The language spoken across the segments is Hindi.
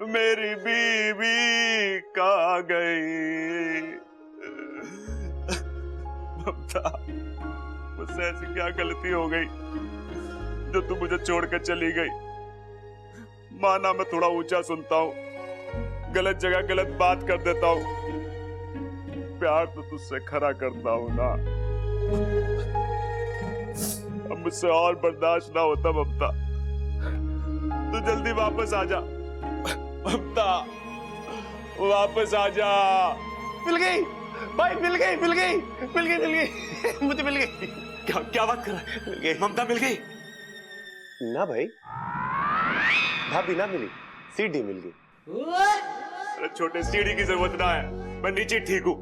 मेरी बीवी कहाँ गई? ममता, मुझसे ऐसी क्या गलती हो गई जो तू मुझे छोड़कर चली गई? माना मैं थोड़ा ऊंचा सुनता हूँ, गलत जगह गलत बात कर देता हूँ, प्यार तो तुझसे खरा करता हूँ ना। अब मुझसे और बर्दाश्त ना होता ममता, तू जल्दी वापस आ जा। ममता वापस आ जा। मिल गई भाई, मिल गई मिल गई मिल गई मिल गई, मुझे मिल गई। क्या बात कर रहा है? ममता मिल गई? ना भाई, भाभी ना मिली, सीढ़ी मिल गई। अरे छोटे, सीढ़ी की जरूरत ना है, मैं नीचे ठीक हूँ।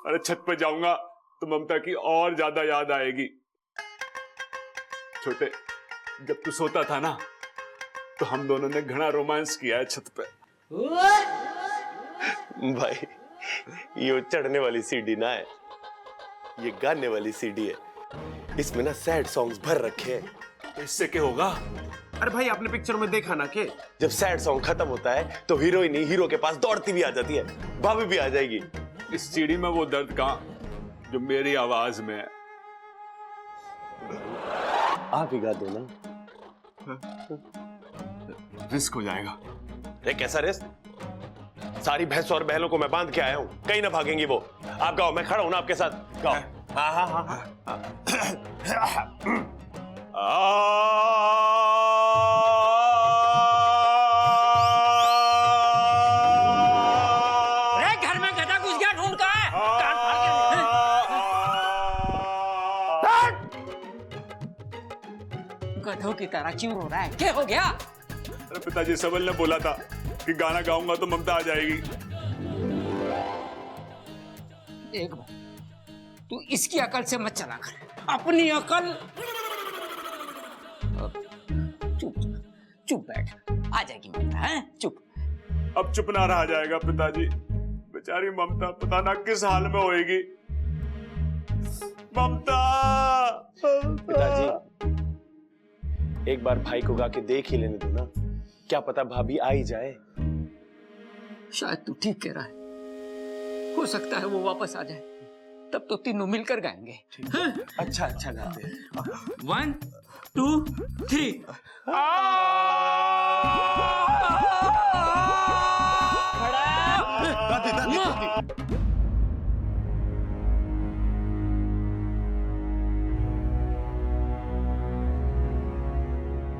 अरे छत पे जाऊंगा तो ममता की और ज्यादा याद आएगी। छोटे, जब तू सोता था ना तो हम दोनों ने घना रोमांस किया है छत पे। भाई ये चढ़ने वाली सीढ़ी ना है, ये गाने वाली सीढ़ी है। इसमें ना सैड सॉन्ग्स भर रखे हैं। तो इससे क्या होगा? अरे भाई आपने पिक्चर में देखा ना कि जब सैड सॉन्ग खत्म होता है तो हीरोइन हीरो के पास दौड़ती भी आ जाती है, भाभी भी आ जाएगी। इस सीढ़ी में वो दर्द कहां जो मेरी आवाज में है? आप ही गा दो ना। रिस्क हो जाएगा। अरे कैसा रिस्क? सारी भैंस और बैलों को मैं बांध के आया हूं, कहीं ना भागेंगी वो। आप गाओ, मैं खड़ा हूं ना आपके साथ, गाओ। हाँ हाँ हाँ हाँ। अरे घर में गधा घुस गया, ढूंढ कहाँ है? कान फाड़ के गधों की तरह क्यों रो रहा है? क्या हो गया? अरे पिताजी, सबल ने बोला था कि गाना गाऊंगा तो ममता आ जाएगी। एक बार तू इसकी अकल से मत चला कर, अपनी अकल। चुप चुप बैठ, आ जाएगी ममता। है चुप। अब चुप ना रहा जाएगा पिताजी, बेचारी ममता पता ना किस हाल में होएगी। ममता। पिताजी एक बार भाई को गा के देख ही लेने दो ना, क्या पता भाभी आ ही जाए। शायद तू ठीक कह रहा है, हो सकता है वो वापस आ जाए, तब तो तीनों मिलकर गाएंगे। अच्छा अच्छा गाते हैं। 1 2 3।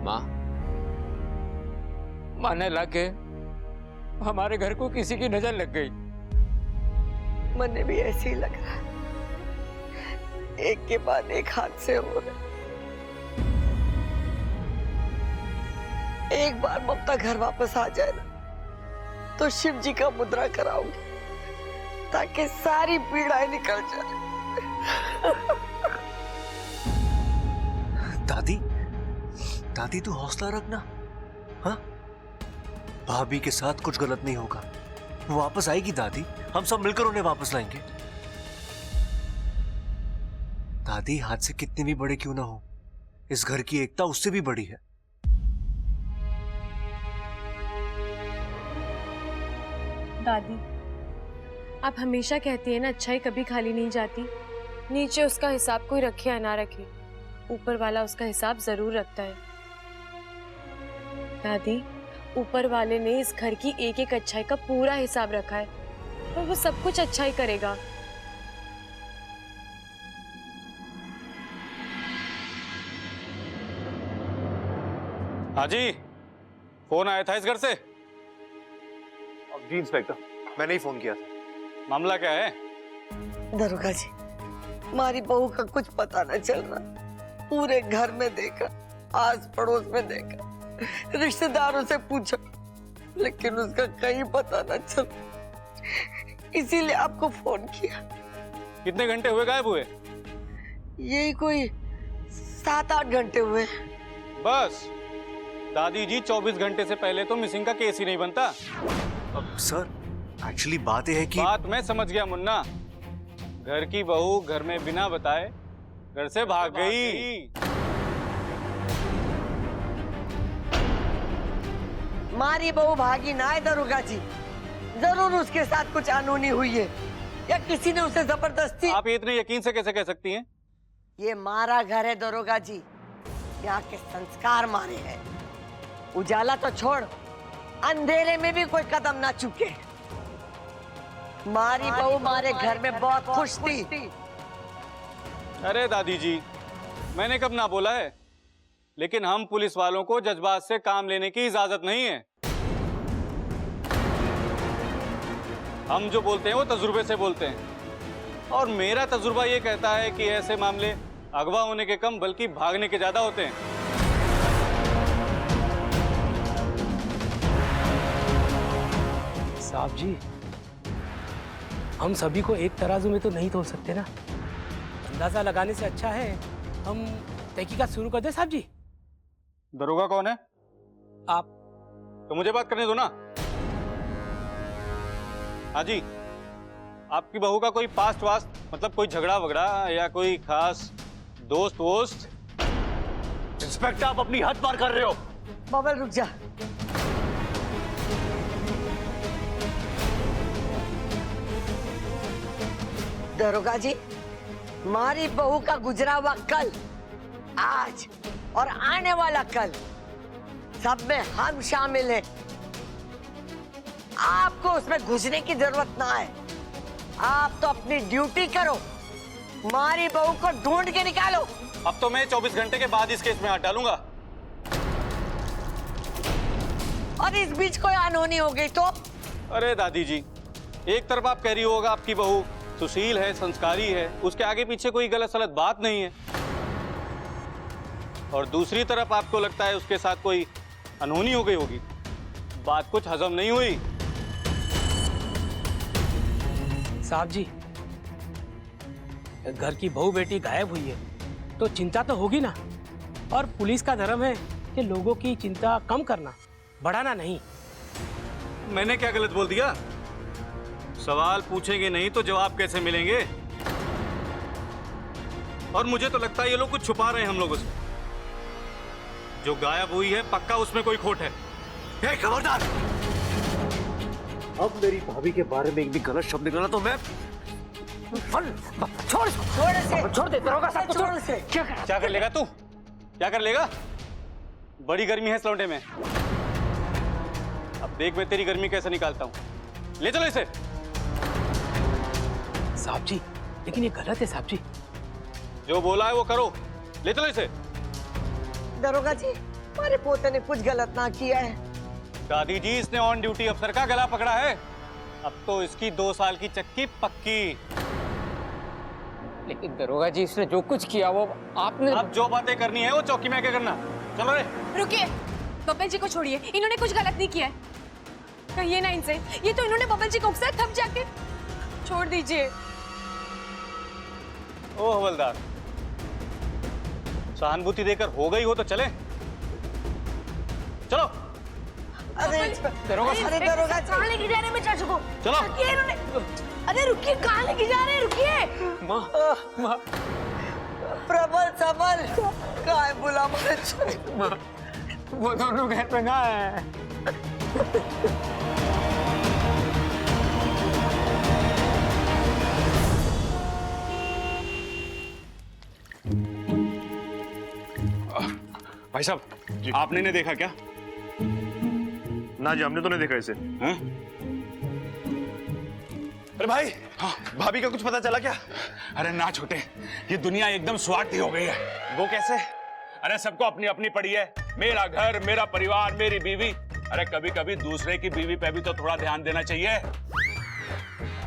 माँ, माने लगे हमारे घर को किसी की नजर लग गई। मुझे भी ऐसे ही लग रहा है, एक के बाद एक हादसे हो रहे। एक बार ममता घर वापस आ जाए ना तो शिव जी का मुद्रा कराऊंगी ताकि सारी पीड़ाएं निकल जाए। दादी, दादी तू हौसला रखना। हाँ, भाभी के साथ कुछ गलत नहीं होगा, वो वापस आएगी दादी, हम सब मिलकर उन्हें वापस लाएंगे। दादी, हादसे कितने भी बड़े क्यों ना हो, इस घर की एकता उससे भी बड़ी है। दादी, आप हमेशा कहती है ना, अच्छाई कभी खाली नहीं जाती। नीचे उसका हिसाब कोई रखे या ना रखे, ऊपर वाला उसका हिसाब जरूर रखता है। दादी, ऊपर वाले ने इस घर की एक एक अच्छाई का पूरा हिसाब रखा है और वो सब कुछ अच्छा ही करेगा। हाँ जी, फोन आया था इस घर से। जी इंस्पेक्टर, मैंने ही फोन किया था। मामला क्या है? दरोगा जी, हमारी बहू का कुछ पता न चल रहा। पूरे घर में देखा, आस पड़ोस में देखा, रिश्तेदारों से पूछा, लेकिन उसका कहीं पता न चल। इसीलिए आपको फोन किया। कितने घंटे हुए गायब हुए? यही कोई 7-8 घंटे हुए। बस दादी जी, 24 घंटे से पहले तो मिसिंग का केस ही नहीं बनता। अब सर, एक्चुअली बात यह है कि बात मैं समझ गया मुन्ना। घर की बहू घर में बिना बताए घर से भाग गई। मारी बहू भागी ना है दरोगा जी। जरूर उसके साथ कुछ अनहोनी हुई है या किसी ने उसे जबरदस्ती। आप ये इतने यकीन से कैसे कह सकती हैं? ये मारा घर है दरोगा जी, यहाँ के संस्कार मारे हैं। उजाला तो छोड़, अंधेरे में भी कोई कदम ना चुके। मारी बहू मारे घर में बहुत खुश थी। अरे दादी जी, मैंने कब ना बोला है, लेकिन हम पुलिस वालों को जज्बात से काम लेने की इजाजत नहीं है। हम जो बोलते हैं वो तजुर्बे से बोलते हैं, और मेरा तजुर्बा ये कहता है कि ऐसे मामले अगवा होने के कम बल्कि भागने के ज्यादा होते हैं। साहब जी, हम सभी को एक तराजू में तो नहीं तोल सकते ना। अंदाजा लगाने से अच्छा है हम तहकीकात शुरू कर दें साहब जी। दरोगा कौन है? आप। तो मुझे बात करने दो ना। हाँ जी, आपकी बहू का कोई पास्ट वास्ट, मतलब कोई झगड़ा वगड़ा या कोई खास दोस्त वोस्त? इंस्पेक्टर, आप अपनी हद पार कर रहे हो। बबल रुक जा। दरोगा जी, मारी बहू का गुजरा हुआ कल, आज और आने वाला कल, सब में हम शामिल हैं। आपको उसमें घुसने की जरूरत ना है। आप तो अपनी ड्यूटी करो, मारी बहू को ढूंढ के निकालो। अब तो मैं 24 घंटे के बाद इस केस में हाथ डालूंगा। और इस बीच कोई अनहोनी हो गई तो? अरे दादी जी, एक तरफ आप कह रही होगा आपकी बहू सुशील है, संस्कारी है, उसके आगे पीछे कोई गलत सलत बात नहीं है, और दूसरी तरफ आपको लगता है उसके साथ कोई अनहोनी हो गई होगी। बात कुछ हजम नहीं हुई। साहब जी, घर की बहू बेटी गायब हुई है तो चिंता तो होगी ना, और पुलिस का धर्म है कि लोगों की चिंता कम करना, बढ़ाना नहीं। मैंने क्या गलत बोल दिया? सवाल पूछेंगे नहीं तो जवाब कैसे मिलेंगे? और मुझे तो लगता है ये लोग कुछ छुपा रहे हैं हम लोगों से। जो गायब हुई है पक्का उसमें कोई खोट है। ए, खबरदार! अब मेरी भाभी के बारे में एक भी गलत शब्द निकला तो मैं छोड़ दे दरोगा साहब, छोड़ से। क्या कर लेगा तू? क्या कर लेगा? बड़ी गर्मी है इस लौंडे में। अब देख मैं तेरी गर्मी कैसे निकालता हूं। ले चलो इसे। साहब जी, लेकिन ये गलत है साहब जी। जो बोला है वो करो। ले चलो इसे। दरोगा जी, हमारे पोते ने कुछ गलत ना किया है। दादी जी, इसने ऑन ड्यूटी अफसर का गला पकड़ा है। अब तो इसकी 2 साल की चक्की पक्की। लेकिन दरोगा जी, इसने जो कुछ किया वो आपने। अब जो बातें करनी है वो चौकी में आके करना। चलो रे। रुकिए, बब्बल जी को छोड़िए, इन्होंने कुछ गलत नहीं किया है। कहिए ना इनसे, ये तो इन्होंने बब्बल जी को उकसाया, थक जाके छोड़ दीजिए। ओ हवलदार, सहानुभूति देकर हो गई हो तो चले। चलो। अरे दरोगा जी, कहाँ लेके जा रहे हैं चाचू को? चलो। रुकिए इन्होंने। अरे रुकिए, कहाँ लेके जा रहे हैं? रुकिए। माँ, प्रबल सबल काय बुला मुझे। वो दोनों घर पे ना है। भाई साहब, आपने नहीं देखा क्या? ना जी, हमने तो नहीं देखा इसे। हाँ? अरे भाई, भाभी का कुछ पता चला क्या? अरे ना छोटे, ये दुनिया एकदम स्वार्थी हो गई है। वो कैसे? अरे सबको अपनी अपनी पड़ी है। मेरा घर, मेरा परिवार, मेरी बीवी। अरे कभी कभी दूसरे की बीवी पे भी तो थोड़ा ध्यान देना चाहिए।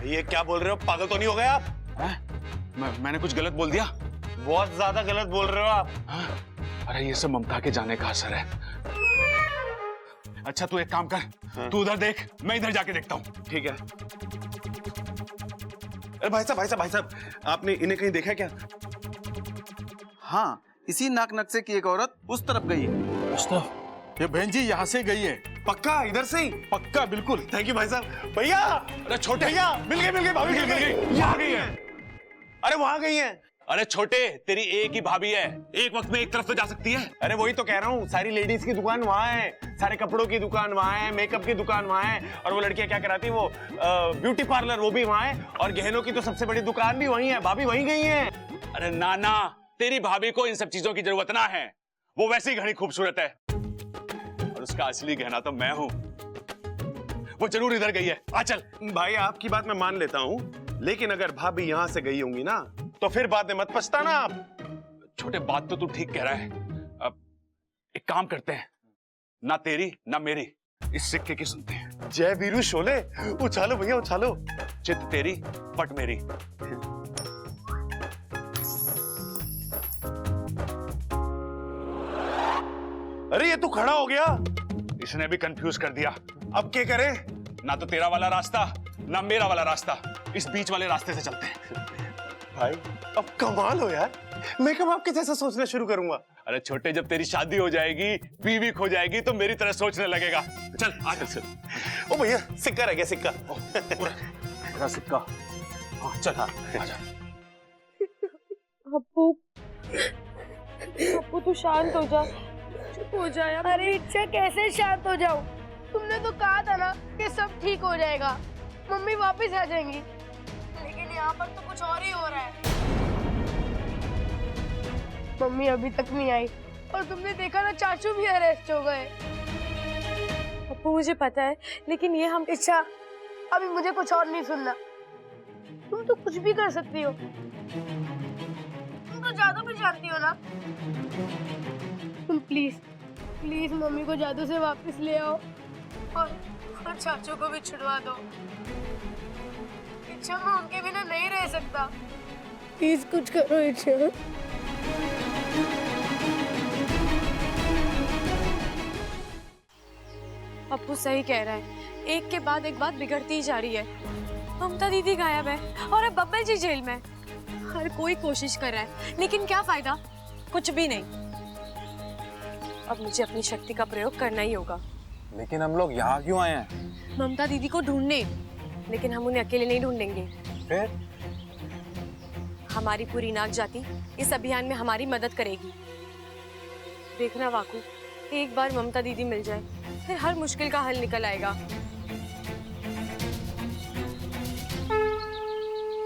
ये क्या बोल रहे हो? पागल तो नहीं हो गए आप? मैंने कुछ गलत बोल दिया? बहुत ज्यादा गलत बोल रहे हो आप। अरे ये सब ममता के जाने का असर है। अच्छा तू एक काम कर, तू उधर देख, मैं इधर जाके देखता हूँ। ठीक है। अरे भाई साहब, आपने इन्हें कहीं देखा क्या? हाँ, इसी नाक नक्शे की एक औरत उस तरफ गई है। ये बहन जी यहाँ से गई है। पक्का इधर से ही? पक्का, बिल्कुल। थैंक यू भाई साहब। भैया, अरे छोटे भैया, मिल गई भाभी, मिल गई। यहाँ गई है। अरे वहां गई है। अरे छोटे, तेरी एक ही भाभी है, एक वक्त में एक तरफ तो जा सकती है। अरे वही तो कह रहा हूँ, सारी लेडीज की दुकान वहाँ है, सारे कपड़ों की दुकान वहाँ है, मेकअप की दुकान वहाँ है, और वो लड़कियां क्या कराती है, वो ब्यूटी पार्लर वो भी वहाँ है, और गहनों की तो सबसे बड़ी दुकान भी वहीं है। भाभी वहीं गई है। अरे नाना, तेरी भाभी को इन सब चीजों की जरूरत ना है, वो वैसे ही घनी खूबसूरत है, और उसका असली गहना तो मैं हूँ। वो जरूर इधर गई है। आ चल। भाई आपकी बात मैं मान लेता हूँ, लेकिन अगर भाभी यहाँ से गई होंगी ना, तो फिर बाद में मत पछताना आप। छोटे, बात तो तू ठीक कह रहा है। अब एक काम करते हैं, ना तेरी ना मेरी, इस सिक्के की सुनते हैं। जय वीरू शोले, उछालो भैया उछालो। चित तेरी पट मेरी। अरे ये तू खड़ा हो गया, इसने भी कंफ्यूज कर दिया। अब क्या करें? ना तो तेरा वाला रास्ता ना मेरा वाला रास्ता, इस बीच वाले रास्ते से चलते हैं। भाई अब कमाल हो यार, मैं कब आपके जैसा सोचना शुरू करूंगा। अरे छोटे, जब तेरी शादी हो जाएगी, बीवी खो जाएगी, तो मेरी तरह सोचने लगेगा। चल आ चल। ओ भैया सिक्का रह गया, सिक्का। पूरा सिक्का। हाँ चल, हाँ आजा। अप्पू, अप्पू तू शांत हो जा, चुप हो जा यार। अरे इच्छा, कैसे शांत हो जाऊं? तुमने तो कहा था ना कि सब ठीक हो जाएगा, मम्मी वापस आ जाएंगी, लेकिन यहाँ पर तो कुछ और ही हो रहा है। मम्मी अभी तक नहीं आई, और तुमने देखा ना चाचू भी अरेस्ट हो गए। अप्पू मुझे पता है, लेकिन ये हम इच्छा, अभी मुझे कुछ और नहीं सुनना। तुम तो कुछ भी कर सकती हो, तुम तो जादू भी जानती हो ना। तुम प्लीज प्लीज मम्मी को जादू से वापस ले आओ, और चाचू को भी छुड़वा दो। इच्छा, मैं उनके बिना नहीं रह सकता, प्लीज कुछ करो इच्छा। अप्पू सही कह रहा है, एक के बाद एक बात बिगड़ती ही जा रही है। ममता दीदी गायब है और अब बब्बल जी जेल में। हर कोई कोशिश कर रहा है, लेकिन क्या फायदा? कुछ भी नहीं। अब मुझे अपनी शक्ति का प्रयोग करना ही होगा। लेकिन हम लोग यहाँ क्यों आए हैं? ममता दीदी को ढूंढने, लेकिन हम उन्हें अकेले नहीं ढूंढेंगे। फिर? हमारी पूरी नाग जाति इस अभियान में हमारी मदद करेगी। देखना वाकू, एक बार ममता दीदी मिल जाए, फिर हर मुश्किल का हल निकल आएगा।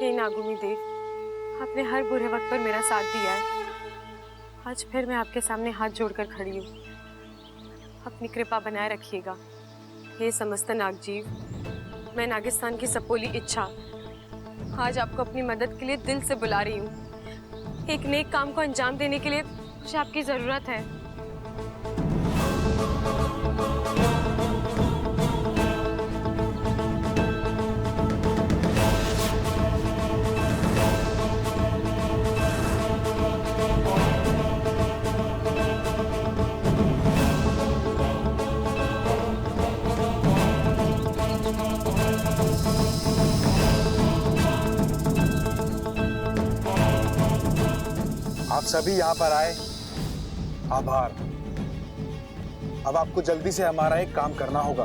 हे नागुमी देव, आपने हर बुरे वक्त पर मेरा साथ दिया है। आज फिर मैं आपके सामने हाथ जोड़कर खड़ी हूँ। अपनी कृपा बनाए रखिएगा। हे समस्त नागजीव, मैं नागिस्तान की सपोली इच्छा आज आपको अपनी मदद के लिए दिल से बुला रही हूँ। एक नेक काम को अंजाम देने के लिए मुझे आपकी जरूरत है। आप सभी यहाँ पर आए, आभार। अब आपको जल्दी से हमारा एक काम करना होगा।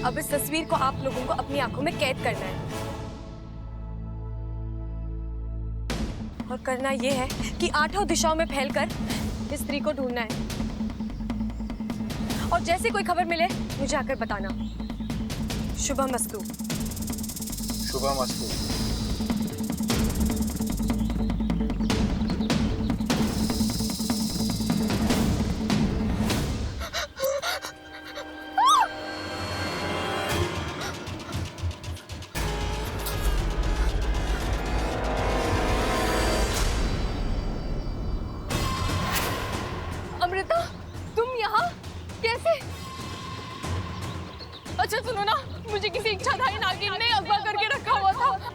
अब इस तस्वीर को आप लोगों को अपनी आंखों में कैद करना है, और करना यह है कि 8 दिशाओं में फैलकर इस स्त्री को ढूंढना है, और जैसे कोई खबर मिले मुझे आकर बताना। शुभमस्तु। शुभमस्तु। अमृता, तुम यहाँ कैसे? अच्छा सुनो ना, मुझे किसी इच्छाधारी नागिन ने अगवा करके रखा हुआ था।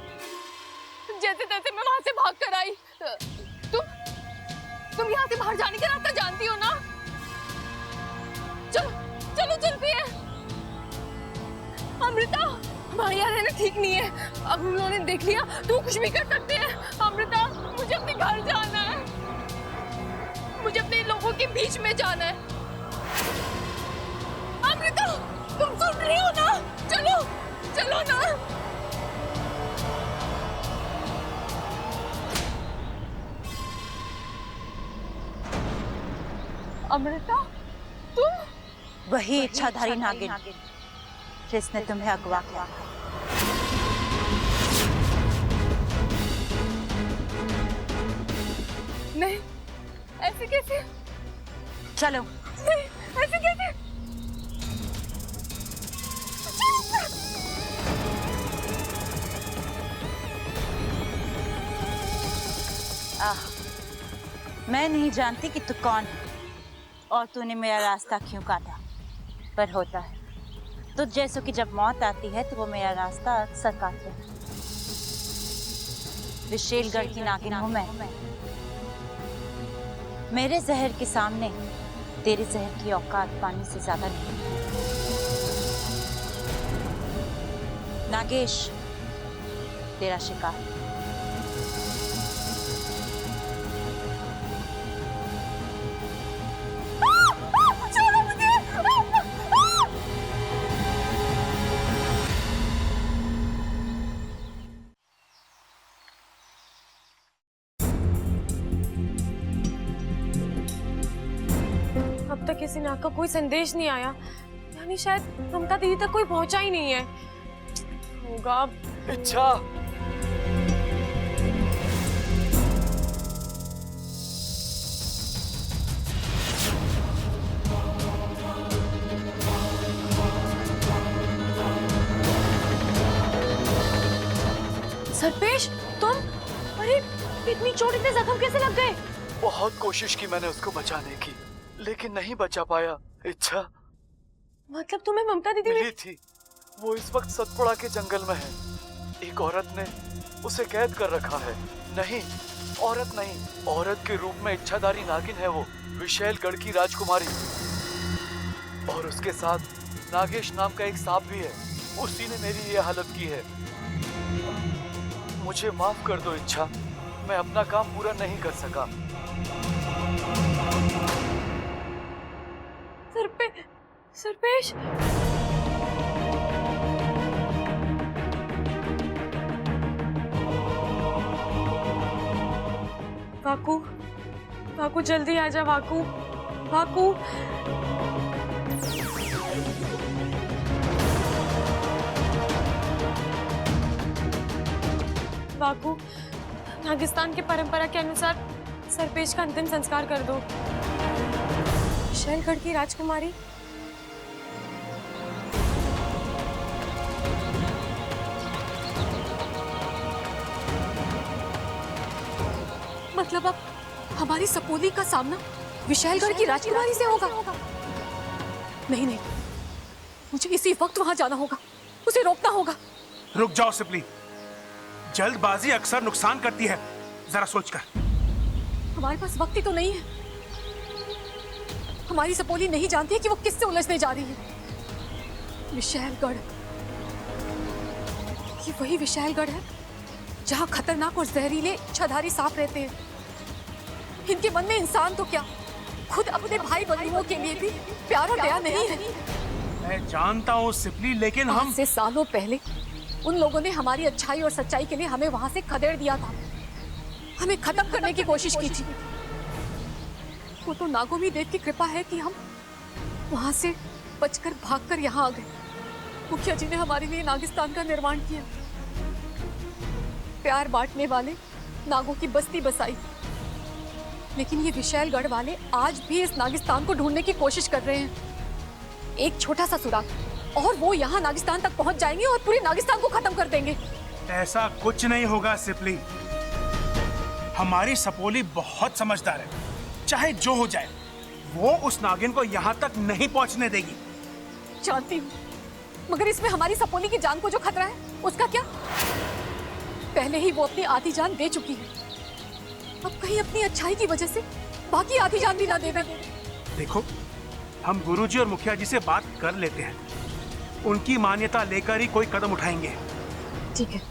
जैसे तैसे मैं वहां से भाग कर आई। तुम यहाँ से बाहर जाने का रास्ता जानती हो ना? चलो चलो चलती है। अमृता, भाई यहाँ रहना ठीक नहीं है। अब उन्होंने देख लिया तो कुछ भी कर सकते हैं। अमृता, मुझे अपने घर जाना है। मुझे अपने लोगों के बीच में जाना है। अमृता, तुम सुन रही हो ना? चलो चलो ना। अमृता, तुम? वही इच्छाधारी नागिन जिसने तुम्हें अगवा किया। नहीं, ऐसे कैसे? चलो। नहीं, ऐसे कैसे? मैं नहीं जानती कि तू कौन है और तूने मेरा रास्ता क्यों काटा, पर होता है तुझ जैसों की जब मौत आती है तो वो मेरा रास्ता अक्सर काटते हैं। विशेलगढ़ की नागिन हूं मैं। मेरे जहर के सामने तेरे जहर की औकात पानी से ज्यादा नहीं। नागेश तेरा शिकार। अब तक किसी नाग का कोई संदेश नहीं आया, यानी शायद ममता दीदी तक कोई पहुंचा ही नहीं है। होगा इच्छा। सर्पेश, तुम? अरे इतनी चोट, इतने जख्म कैसे लग गए? बहुत कोशिश की मैंने उसको बचाने की, लेकिन नहीं बचा पाया। इच्छा, मतलब तुम्हें ममता दीदी मिली थी। वो इस वक्त सतपुड़ा के जंगल में है। एक औरत ने उसे कैद कर रखा है। नहीं, औरत नहीं, औरत के रूप में इच्छाधारी नागिन है वो, विशेलगढ़ की राजकुमारी। और उसके साथ नागेश नाम का एक सांप भी है। उसी ने मेरी ये हालत की है। मुझे माफ कर दो इच्छा, मैं अपना काम पूरा नहीं कर सका। सर्पेश, वाकू, वाकू जल्दी आजा वाकू, वाकू। वाकू, नागिस्तान के परंपरा के अनुसार सर्पेश का अंतिम संस्कार कर दो। विशेलगढ़ की राजकुमारी। मतलब अब हमारी सपोली का सामना विशेलगढ़ की राजकुमारी से होगा? नहीं नहीं, मुझे इसी वक्त वहां जाना होगा, उसे रोकना होगा। रुक जाओ सिपली, जल्दबाजी अक्सर नुकसान करती है, जरा सोचकर। हमारे पास वक्त ही तो नहीं है। हमारी सपोली नहीं जानती है कि वो किससे उलझने जा रही है। विशेलगढ़, ये वही विशेलगढ़ है जहां खतरनाक और जहरीले इच्छाधारी सांप रहते हैं। इनके मन में इंसान तो क्या, खुद अपने भाई बंधुओं के लिए भी प्यार और दया नहीं है। मैं जानता हूँ सिपली, लेकिन हम से सालों पहले उन लोगों ने हमारी अच्छाई और सच्चाई के लिए हमें वहां से खदेड़ दिया था, हमें खत्म करने की कोशिश की थी। वो तो नागोमी देव की कृपा है कि हम वहां से बचकर भागकर यहाँ आ गए। मुखिया जी ने हमारे लिए नागिस्तान का निर्माण किया, प्यार बांटने वाले नागों की बस्ती बसाई। लेकिन ये विशेलगढ़ वाले आज भी इस नागिस्तान को ढूंढने की कोशिश कर रहे हैं। एक छोटा सा सुराग और वो यहाँ नागिस्तान तक पहुंच जाएंगे और पूरे नागिस्तान को खत्म कर देंगे। ऐसा कुछ नहीं होगा सिपली, हमारी सपोली बहुत समझदार है। चाहे जो हो जाए, वो उस नागिन को यहाँ तक नहीं पहुँचने देगी। जानती हूँ, मगर इसमें हमारी सपोली की जान को जो खतरा है, उसका क्या? पहले ही वो अपनी आधी जान दे चुकी है, अब कहीं अपनी अच्छाई की वजह से बाकी आधी जान भी ना दे दे। देखो, हम गुरुजी और मुखिया जी से बात कर लेते हैं, उनकी मान्यता लेकर ही कोई कदम उठाएंगे। ठीक है,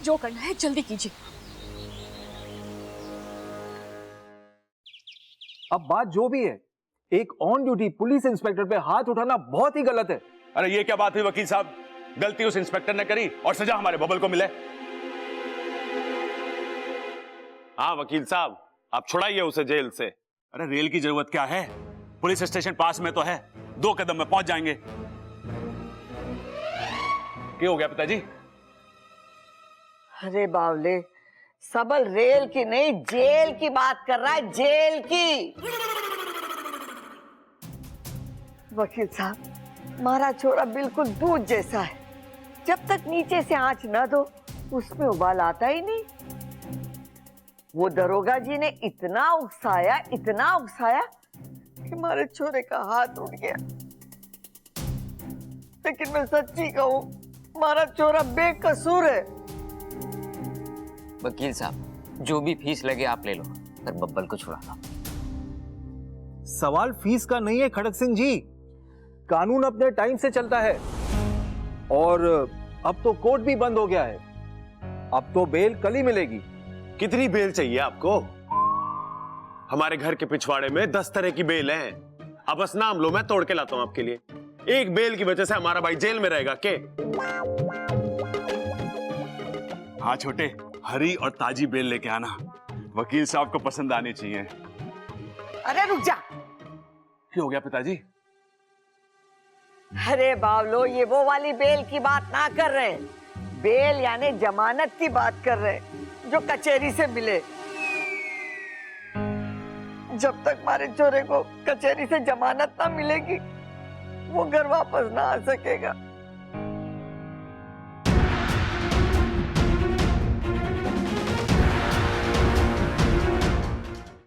जो करना है जल्दी कीजिए। अब बात जो भी है, एक ऑन ड्यूटी पुलिस इंस्पेक्टर पे हाथ उठाना बहुत ही गलत है। अरे ये क्या बात हुई वकील साहब? गलती उस इंस्पेक्टर ने करी और सजा हमारे बबल को मिले। हाँ वकील साहब, आप छुड़ाइए उसे जेल से। अरे रेल की जरूरत क्या है, पुलिस स्टेशन पास में तो है, 2 कदम में पहुंच जाएंगे। क्या हो गया पिताजी? अरे बावले, सबल रेल की नहीं जेल की बात कर रहा है, जेल की। वकील साहब, हमारा छोरा बिल्कुल दूध जैसा है, जब तक नीचे से आंच न दो उसमें उबाल आता ही नहीं। वो दरोगा जी ने इतना उकसाया कि हमारे छोरे का हाथ उठ गया। लेकिन मैं सच्ची कहूं, हमारा छोरा बेकसूर है। वकील साहब, जो भी फीस लगे आप ले लो, पर बब्बल को छुड़ा लो। सवाल फीस का नहीं है खड़क सिंह जी, कानून अपने टाइम से चलता है और अब तो कोर्ट भी बंद हो गया है। अब तो बेल कल ही मिलेगी। कितनी बेल चाहिए आपको? हमारे घर के पिछवाड़े में 10 तरह की बेल है। अब बस नाम लो, मैं तोड़ के लाता हूं आपके लिए। एक बेल की वजह से हमारा भाई जेल में रहेगा के? हाँ छोटे, हरी और ताजी बेल लेके आना, वकील साहब को पसंद आनी चाहिए। अरे रुक जा। क्या हो गया पिताजी? अरे बावलो, ये वो वाली बेल की बात ना कर रहे हैं, बेल यानी जमानत की बात कर रहे हैं, जो कचहरी से मिले। जब तक हमारे छोरे को कचहरी से जमानत ना मिलेगी, वो घर वापस ना आ सकेगा।